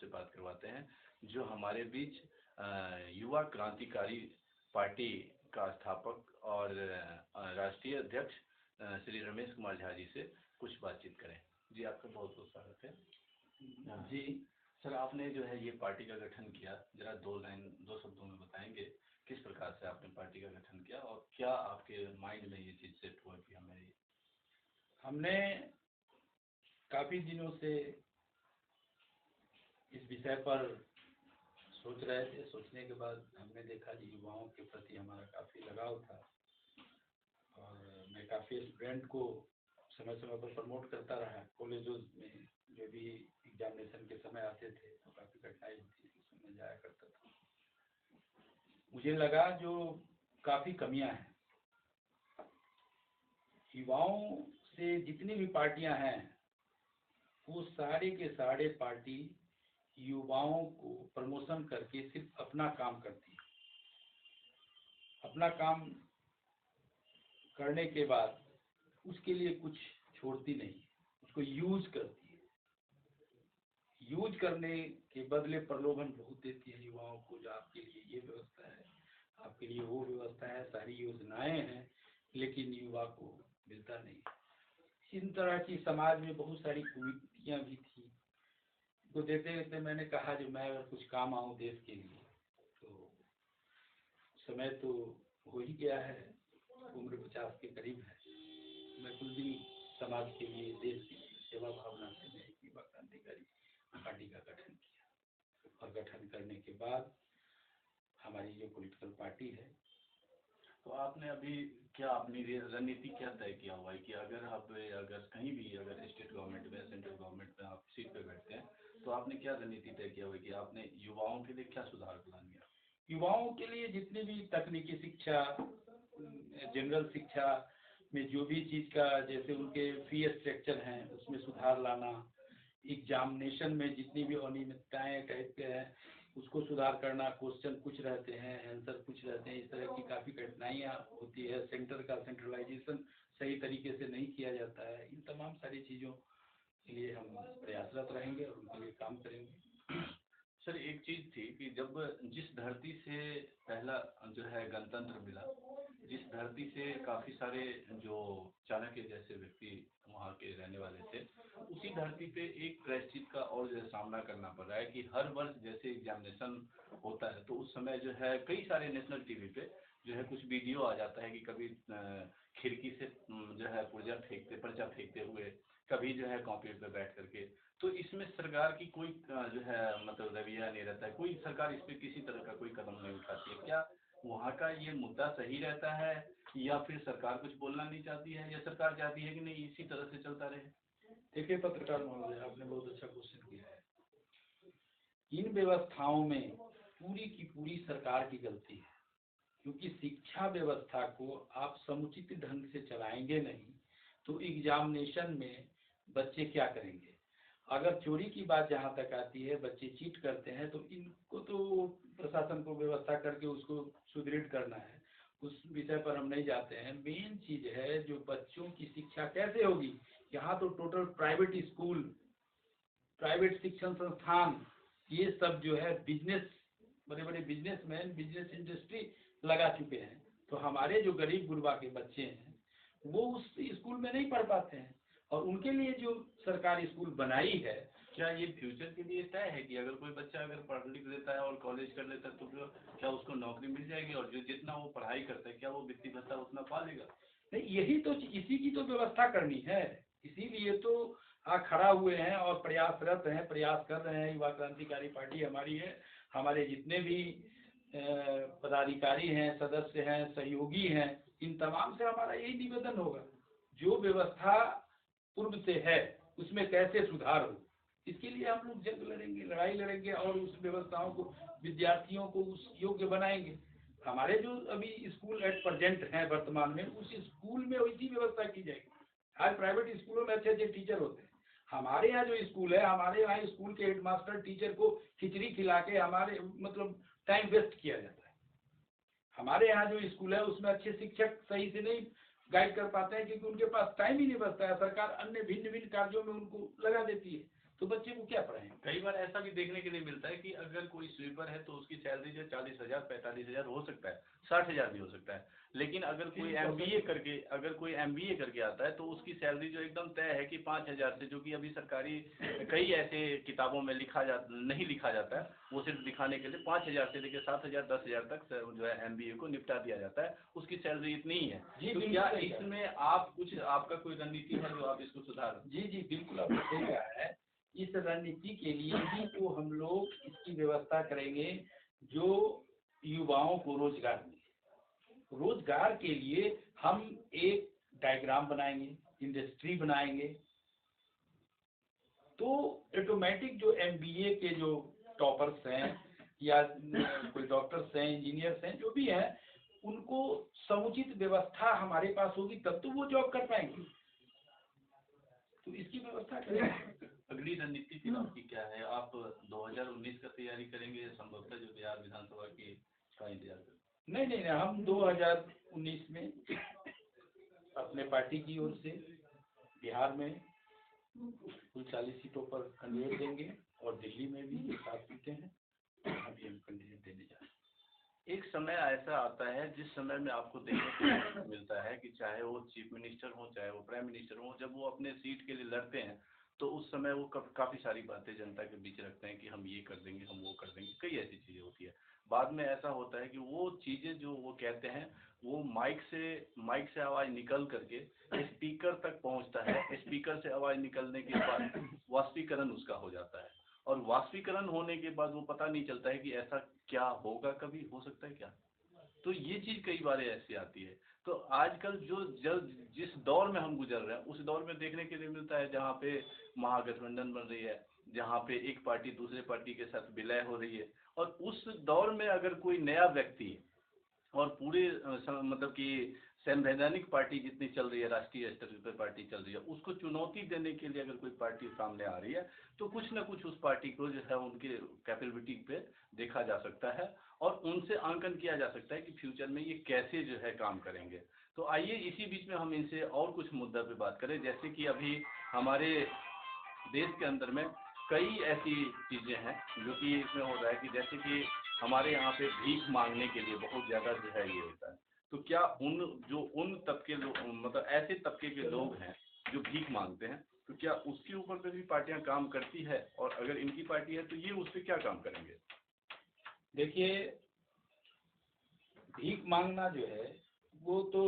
आपसे बात करवाते हैं, जो हमारे बीच युवा क्रांतिकारी पार्टी का स्थापक और राष्ट्रीय अध्यक्ष श्री रमेश कुमार झा जी से कुछ बातचीत करें। जी, आपका बहुत बहुत स्वागत है। जी सर, आपने जो है ये पार्टी का गठन किया, जरा दो शब्दों में बताएंगे किस प्रकार से आपने पार्टी का गठन किया और क्या आपके माइंड में ये चीज़ सेट हुआ कि हमें। हमने काफ़ी दिनों से इस विषय पर सोच रहे थे। सोचने के बाद हमने देखा कि युवाओं के प्रति हमारा काफ़ी लगाव था और मैं काफ़ी स्टूडेंट को समय समय पर प्रमोट करता रहा। कॉलेजों में जो भी एग्जामिनेशन के समय आते थे तो काफ़ी कठिनाई होती थी, उसमें जाया करता था। मुझे लगा जो काफ़ी कमियां हैं युवाओं से, जितनी भी पार्टियां हैं वो सारे के सारे पार्टी युवाओं को प्रमोशन करके सिर्फ अपना काम करती है। अपना काम करने के बाद उसके लिए कुछ छोड़ती नहीं, उसको यूज करती है। यूज करने के बदले प्रलोभन बहुत देती है युवाओं को, जो आपके लिए ये व्यवस्था है, आपके लिए वो व्यवस्था है, सारी योजनाएं हैं, लेकिन युवा को मिलता नहीं। इन तरह की समाज में बहुत सारी कुरीतियां भी थी। तो देते देते मैंने कहा जो मैं अगर कुछ काम आऊँ देश के लिए, तो समय तो हो ही गया है, उम्र 50 के करीब है। मैं कुछ दिन समाज के लिए, देश की सेवा भावना से मैं युवा क्रांतिकारी पार्टी का गठन किया और गठन करने के बाद हमारी जो पॉलिटिकल पार्टी है। तो आपने अभी क्या अपनी रणनीति क्या तय किया हुआ है कि अगर कहीं भी अगर स्टेट गवर्नमेंट में, सेंट्रल गवर्नमेंट में आप सीट पे बैठते हैं तो आपने क्या रणनीति तय किया हुआ है कि आपने युवाओं के लिए क्या सुधार प्लान किया? युवाओं के लिए जितनी भी तकनीकी शिक्षा, जनरल शिक्षा में जो भी चीज़ का, जैसे उनके फी स्ट्रक्चर हैं उसमें सुधार लाना, एग्जामिनेशन में जितनी भी अनियमितताएं टाइप के हैं उसको सुधार करना, क्वेश्चन कुछ रहते हैं, आंसर कुछ रहते हैं, इस तरह की काफ़ी कठिनाइयाँ होती है। सेंटर का सेंट्रलाइजेशन सही तरीके से नहीं किया जाता है। इन तमाम सारी चीज़ों के लिए हम प्रयासरत रहेंगे और उनके लिए काम करेंगे। सर, एक चीज़ थी कि जब जिस धरती से पहला जो है गणतंत्र मिला, जिस धरती से काफ़ी सारे जो चाणक्य जैसे व्यक्ति वहाँ के रहने वाले थे, उसी धरती पे एक प्रायश्चित का और जो है सामना करना पड़ रहा है कि हर वर्ष जैसे एग्जामिनेशन होता है तो उस समय जो है कई सारे नेशनल टीवी पे जो है कुछ वीडियो आ जाता है कि कभी खिड़की से जो है पर्चा फेंकते हुए, कभी जो है कॉपी पे बैठ करके। तो इसमें सरकार की कोई जो है मतलब रवैया नहीं रहता है, कोई सरकार इस पे किसी तरह का कोई कदम नहीं उठाती है। क्या वहाँ का ये मुद्दा सही रहता है या फिर सरकार कुछ बोलना नहीं चाहती है, या सरकार चाहती है कि नहीं इसी तरह से चलता रहे? देखिए पत्रकार महोदय, आपने बहुत अच्छा क्वेश्चन किया है। इन व्यवस्थाओं में पूरी की पूरी सरकार की गलती है, क्योंकि शिक्षा व्यवस्था को आप समुचित ढंग से चलाएंगे नहीं तो एग्जामिनेशन में बच्चे क्या करेंगे। अगर चोरी की बात जहाँ तक आती है, बच्चे चीट करते हैं, तो इनको तो प्रशासन को व्यवस्था करके उसको सुदृढ़ करना है, उस विषय पर हम नहीं जाते हैं। मेन चीज है जो बच्चों की शिक्षा कैसे होगी। यहाँ तो टोटल प्राइवेट स्कूल, प्राइवेट शिक्षण संस्थान, ये सब जो है बिजनेस, बड़े बड़े बिजनेसमैन बिजनेस इंडस्ट्री लगा चुके हैं। तो हमारे जो गरीब गुरबा के बच्चे हैं वो उस स्कूल में नहीं पढ़ पाते हैं, और उनके लिए जो सरकारी स्कूल बनाई है। क्या ये फ्यूचर के लिए तय है कि अगर कोई बच्चा अगर पढ़ लिख लेता है और कॉलेज कर लेता है तो क्या उसको नौकरी मिल जाएगी, और जो जितना वो पढ़ाई करता है क्या वो वित्ती भत्ता उतना पा लेगा? नहीं, यही तो, इसी की तो व्यवस्था करनी है, इसीलिए तो खड़ा हुए हैं और प्रयासरत हैं, प्रयास कर रहे हैं। युवा क्रांतिकारी पार्टी हमारी है, हमारे जितने भी पदाधिकारी हैं, सदस्य हैं, सहयोगी हैं, इन तमाम से हमारा यही निवेदन होगा, जो व्यवस्था पूर्व से है उसमें कैसे सुधार हो, इसके लिए हम लोग जंग लड़ेंगे, लड़ाई लड़ेंगे और उस व्यवस्थाओं को, विद्यार्थियों को उस योग्य बनाएंगे। हमारे जो अभी स्कूल एट प्रेजेंट हैं वर्तमान में, उस स्कूल में वैसी व्यवस्था की जाएगी। आज प्राइवेट स्कूलों में अच्छे अच्छे टीचर होते हैं, हमारे यहाँ जो स्कूल है, हमारे यहाँ स्कूल के हेडमास्टर टीचर को खिचड़ी खिला के हमारे मतलब टाइम वेस्ट किया जाता है। हमारे यहाँ जो स्कूल है उसमें अच्छे शिक्षक सही से नहीं गाइड कर पाते हैं, क्योंकि उनके पास टाइम ही नहीं बचता है। सरकार अन्य भिन्न भिन्न कार्यों में उनको लगा देती है। तो बच्चे को क्या पढ़ाएंगे। कई बार ऐसा भी देखने के लिए मिलता है कि अगर कोई स्वीपर है तो उसकी सैलरी जो 40,000 45,000 हो सकता है, 60,000 भी हो सकता है। लेकिन अगर कोई एमबीए करके आता है तो उसकी सैलरी जो एकदम तय है कि 5,000 से, जो कि अभी सरकारी कई ऐसे किताबों में नहीं लिखा जाता है, वो सिर्फ दिखाने के लिए 5,000 से लेकर 7,000 10,000 तक जो है एमबीए को निपटा दिया जाता है, उसकी सैलरी इतनी ही है। तो क्या इसमें आपका कोई रणनीति है जो आप इसको सुधार? जी बिल्कुल, आपने सही कहा है। इस रणनीति के लिए ही तो हम लोग इसकी व्यवस्था करेंगे जो युवाओं को रोजगार मिले। रोजगार के लिए हम एक डायग्राम बनाएंगे, इंडस्ट्री बनाएंगे, तो ऑटोमेटिक जो एमबीए के जो टॉपर्स हैं या कोई डॉक्टर्स हैं, इंजीनियर्स हैं, जो भी हैं, उनको समुचित व्यवस्था हमारे पास होगी तब तो वो जॉब कर पाएंगे। तो इसकी व्यवस्था करेंगे। अगली रणनीति फिर आपकी क्या है? आप 2019 का तैयारी करेंगे संभवतः, जो बिहार विधानसभा की का इंतजार करें? नहीं, हम 2019 में अपने पार्टी की ओर से बिहार में कुल 40 सीटों पर कैंडिडेट देंगे और दिल्ली में भी 7 सीटें हैं, अभी हम कैंडिडेट देने जा रहे हैं। एक समय ऐसा आता है जिस समय में आपको देखने को मिलता है कि चाहे वो चीफ मिनिस्टर हो, चाहे वो प्राइम मिनिस्टर हो, जब वो अपने सीट के लिए लड़ते हैं तो उस समय वो काफ़ी सारी बातें जनता के बीच रखते हैं कि हम ये कर देंगे, हम वो कर देंगे, कई ऐसी चीज़ें होती है। बाद में ऐसा होता है कि वो चीज़ें जो वो कहते हैं वो माइक से आवाज़ निकल करके स्पीकर तक पहुंचता है। स्पीकर से आवाज़ निकलने के बाद वाष्पीकरण उसका हो जाता है, और वाष्पीकरण होने के बाद वो पता नहीं चलता है कि ऐसा क्या होगा, कभी हो सकता है क्या। तो ये चीज़ कई बार ऐसी आती है। तो आजकल जिस दौर में हम गुजर रहे हैं उस दौर में देखने के लिए मिलता है जहाँ पे महागठबंधन बन रही है, जहाँ पे एक पार्टी दूसरे पार्टी के साथ विलय हो रही है, और उस दौर में अगर कोई नया व्यक्ति और पूरे मतलब कि संवैधानिक पार्टी जितनी चल रही है, राष्ट्रीय स्तर पर पार्टी चल रही है, उसको चुनौती देने के लिए अगर कोई पार्टी सामने आ रही है तो कुछ ना कुछ उस पार्टी को जो है उनके कैपेबिलिटी पे देखा जा सकता है और उनसे आंकन किया जा सकता है कि फ्यूचर में ये कैसे जो है काम करेंगे। तो आइए इसी बीच में हम इनसे और कुछ मुद्दा पे बात करें, जैसे कि अभी हमारे देश के अंदर में कई ऐसी चीज़ें हैं जो कि इसमें हो रहा है कि जैसे कि हमारे यहाँ पे भीख मांगने के लिए बहुत ज़्यादा जो है ये होता है। तो क्या उन तबके लोग, मतलब ऐसे तबके के लोग हैं जो भीख मांगते हैं, तो क्या उसके ऊपर पे भी पार्टियां काम करती है, और अगर इनकी पार्टी है तो ये उस पर क्या काम करेंगे? देखिए, भीख मांगना जो है वो तो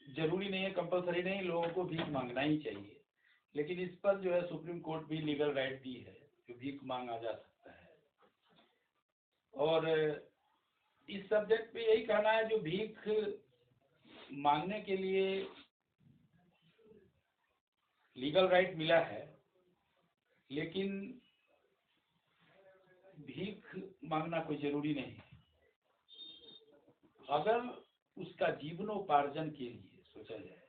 जरूरी नहीं है, कंपलसरी नहीं, लोगों को भीख मांगना ही चाहिए, लेकिन इस पर जो है सुप्रीम कोर्ट भी लीगल राइट दी है जो भीख मांगा जा सकता है। और इस सब्जेक्ट पे यही कहना है, जो भीख मांगने के लिए लीगल राइट मिला है, लेकिन भीख मांगना कोई जरूरी नहीं है। अगर उसका जीवनोपार्जन के लिए सोचा जाए,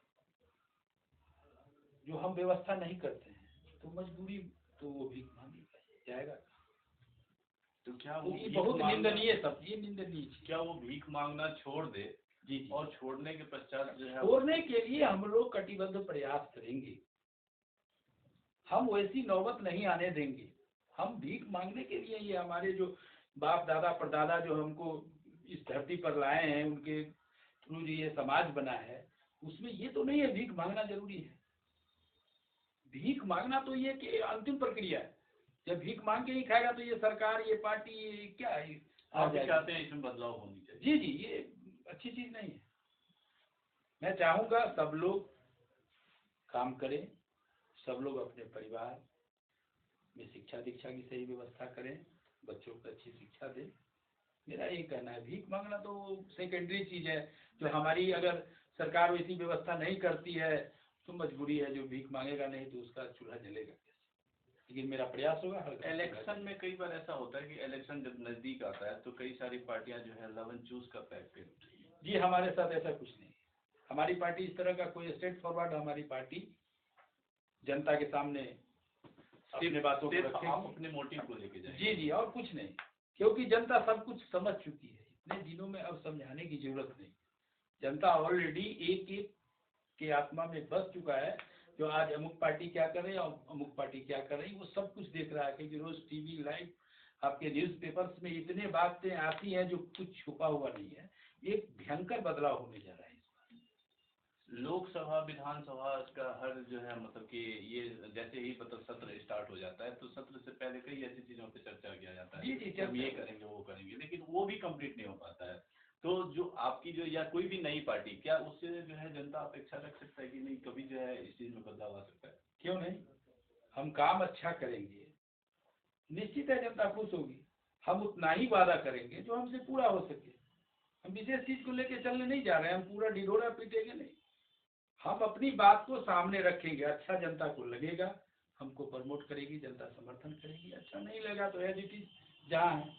जो हम व्यवस्था नहीं करते हैं, तो मजबूरी तो वो भीख मांगी जाएगा। तो क्या तो ये बहुत निंदनीय सब, ये निंदनीय। क्या वो भीख मांगना छोड़ दे? जी। और छोड़ने के पश्चात जो है, छोड़ने के लिए हम लोग कटिबद्ध प्रयास करेंगे, हम वैसी नौबत नहीं आने देंगे। हम भीख मांगने के लिए, ये हमारे जो बाप दादा परदादा जो हमको इस धरती पर लाए हैं, उनके थ्रू जो ये समाज बना है, उसमें ये तो नहीं है भीख मांगना जरूरी है। भीख मांगना तो ये कि अंतिम प्रक्रिया है, जब भीख मांग के ही खाएगा तो ये सरकार, ये पार्टी, ये क्या है, आप चाहते हैं इसमें बदलाव होनी चाहिए? जी, ये अच्छी चीज नहीं है। मैं चाहूंगा सब लोग काम करें, सब लोग अपने परिवार में शिक्षा दीक्षा की सही व्यवस्था करें, बच्चों को अच्छी शिक्षा दें। मेरा ये कहना है, भीख मांगना तो सेकेंडरी चीज है, जो हमारी अगर सरकार वैसी व्यवस्था नहीं करती है तो मजबूरी है, जो भीख मांगेगा नहीं तो उसका चूल्हा जलेगा। लेकिन मेरा प्रयास होगा। इलेक्शन में कई बार ऐसा होता है कि इलेक्शन जब नजदीक आता है तो कई सारी पार्टियां जो है लव एंड चूज का पैक्ट। जी, हमारे साथ ऐसा कुछ नहीं, हमारी पार्टी इस तरह का कोई स्ट्रेट फॉरवर्ड, हमारी पार्टी जनता के सामने अपने बातों को रखेगी, आप अपने मोटिव को लेके जाएंगे। जी, और कुछ नहीं, क्योंकि जनता सब कुछ समझ चुकी है, इतने दिनों में अब समझाने की जरूरत नहीं। जनता ऑलरेडी एक एक के आत्मा में बस चुका है, जो आज अमुक पार्टी क्या कर रही है और अमुक पार्टी क्या कर रही है, वो सब कुछ देख रहा है। क्योंकि रोज टीवी लाइव आपके न्यूज़पेपर्स में इतने बातें आती हैं जो कुछ छुपा हुआ नहीं है। एक भयंकर बदलाव होने जा रहा है। लोकसभा विधानसभा का हर जो है मतलब कि ये जैसे ही मतलब सत्र स्टार्ट हो जाता है तो सत्र से पहले कई ऐसी चीजों पे चर्चा किया जाता है, जी हम ये करेंगे वो करेंगे, लेकिन वो भी कंप्लीट नहीं हो पाता है। तो जो आपकी जो या कोई भी नई पार्टी, क्या उससे जो है जनता अपेक्षा रख सकता है कि नहीं कभी जो है इस चीज में बदलाव आ सकता है? क्यों नहीं, हम काम अच्छा करेंगे, निश्चित है जनता खुश होगी। हम उतना ही वादा करेंगे जो हमसे पूरा हो सके। हम विशेष चीज को लेके चलने नहीं जा रहे हैं, हम पूरा ढिढोरा पीटेंगे नहीं। हम अपनी बात को सामने रखेंगे, अच्छा जनता को लगेगा, हमको प्रमोट करेगी, जनता समर्थन करेगी। अच्छा नहीं लगा तो एज इट इज जहाँ है,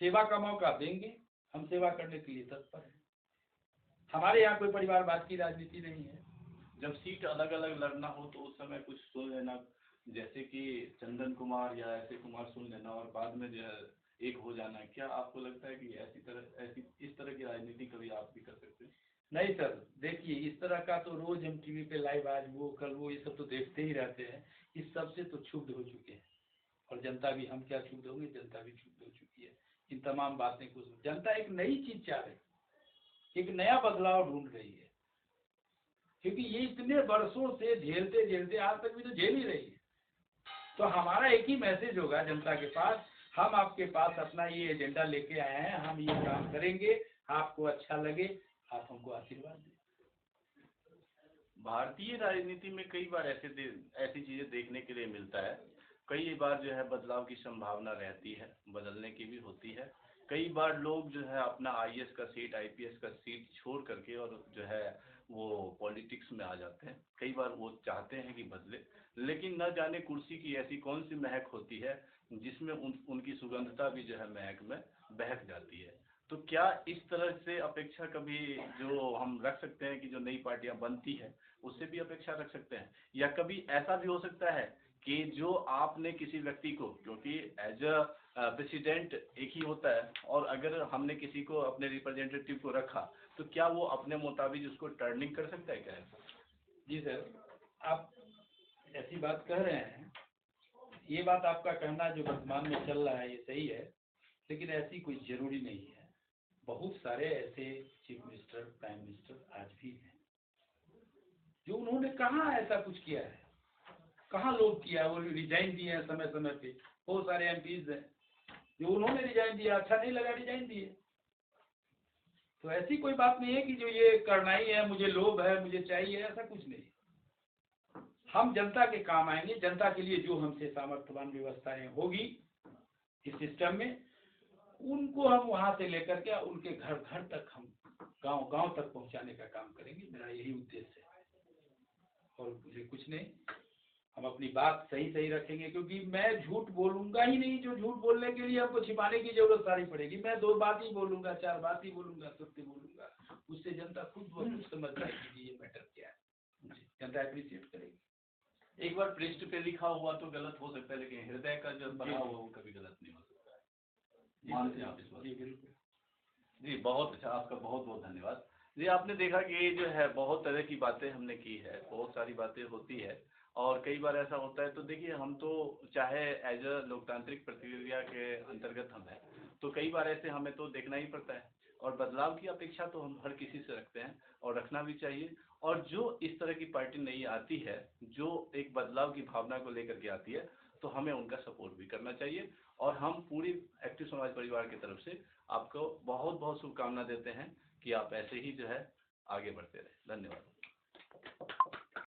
सेवा का मौका देंगे, हम सेवा करने के लिए तत्पर हैं। हमारे यहाँ कोई परिवारवाद की राजनीति नहीं है। जब सीट अलग अलग लड़ना हो तो उस समय कुछ सुन लेना, जैसे कि चंदन कुमार या ऐसे कुमार सुन लेना और बाद में जो है एक हो जाना, क्या आपको लगता है कि ऐसी इस तरह की राजनीति कभी आप भी कर सकते हैं? नहीं सर, देखिए इस तरह का तो रोज हम टीवी पे लाइव आज वो कल वो ये सब तो देखते ही रहते हैं। इस सब से तो क्षुब्ध हो चुके हैं और जनता भी, हम क्या क्षुब्ध होंगे, जनता भी क्षुब्ध हो चुकी है इन तमाम बातें को। जनता एक नई चीज चाह रही, एक नया बदलाव ढूंढ रही है। क्योंकि ये इतने वर्षों से झेलते झेलते आज तक भी तो झेल ही रही है। तो हमारा एक ही मैसेज होगा जनता के पास, हम आपके पास अपना ये एजेंडा लेके आए हैं, हम ये काम करेंगे, आपको अच्छा लगे, आप हमको आशीर्वाद दें। भारतीय राजनीति में कई बार ऐसी चीजें देखने के लिए मिलता है। कई बार जो है बदलाव की संभावना रहती है, बदलने की भी होती है। कई बार लोग जो है अपना आईएएस का सीट, आईपीएस का सीट छोड़ करके और जो है वो पॉलिटिक्स में आ जाते हैं। कई बार वो चाहते हैं कि बदले, लेकिन न जाने कुर्सी की ऐसी कौन सी महक होती है जिसमें उनकी सुगंधता भी जो है महक में बहक जाती है। तो क्या इस तरह से अपेक्षा कभी जो हम रख सकते हैं कि जो नई पार्टियां बनती है उससे भी अपेक्षा रख सकते हैं? या कभी ऐसा भी हो सकता है कि जो आपने किसी व्यक्ति को, क्योंकि एज अ प्रेसिडेंट एक ही होता है, और अगर हमने किसी को अपने रिप्रेजेंटेटिव को रखा तो क्या वो अपने मुताबिक उसको टर्निंग कर सकता है क्या? जी सर, आप ऐसी बात कह रहे हैं, ये बात आपका कहना जो वर्तमान में चल रहा है ये सही है, लेकिन ऐसी कोई जरूरी नहीं है। बहुत सारे ऐसे चीफ मिनिस्टर, प्राइम मिनिस्टर आज भी हैं जो उन्होंने कहाँ ऐसा कुछ किया है, कहाँ लोग किया, वो रिजाइन दिए हैं समय समय पे। बहुत सारे एमपीज हैं जो उन्होंने रिजाइन दिया, अच्छा नहीं लगा रिजाइन दिए। तो ऐसी कोई बात नहीं है कि जो ये करना ही है, मुझे लोभ है, मुझे चाहिए, ऐसा कुछ नहीं। हम जनता के काम आएंगे, जनता के लिए जो हमसे सामर्थ्यवान व्यवस्थाएं होगी इस सिस्टम में, उनको हम वहां से लेकर के उनके घर घर तक, हम गांव गांव तक पहुंचाने का काम करेंगे। मेरा यही उद्देश्य है और मुझे कुछ नहीं। हम अपनी बात सही सही रखेंगे, क्योंकि मैं झूठ बोलूंगा ही नहीं। जो झूठ बोलने के लिए हमको छिपाने की जरूरत सारी पड़ेगी। मैं 2 बात ही बोलूंगा, 4 बात ही बोलूंगा, सत्य बोलूंगा, उससे जनता खुद ब खुद समझ जाएगी कि ये मैटर क्या है। जनता अप्रिशिएट करेगी। एक बार पृष्ठ पे लिखा हुआ तो गलत हो सकता है, लेकिन हृदय का जो बना हुआ वो कभी गलत नहीं हो सकता है। मानते हैं आप इस बात? जी बिल्कुल। जी बहुत अच्छा, आपका बहुत बहुत धन्यवाद। जी आपने देखा कि ये जो है बहुत तरह की बातें हमने की है, बहुत सारी बातें होती है और कई बार ऐसा होता है। तो देखिए हम तो चाहे एज अ लोकतांत्रिक प्रक्रिया के अंतर्गत हम हैं, तो कई बार ऐसे हमें तो देखना ही पड़ता है और बदलाव की अपेक्षा तो हम हर किसी से रखते हैं और रखना भी चाहिए। और जो इस तरह की पार्टी नई आती है जो एक बदलाव की भावना को लेकर के आती है तो हमें उनका सपोर्ट भी करना चाहिए। और हम पूरी एक्टिव समाज परिवार की तरफ से आपको बहुत बहुत शुभकामना देते हैं कि आप ऐसे ही जो है आगे बढ़ते रहें। धन्यवाद।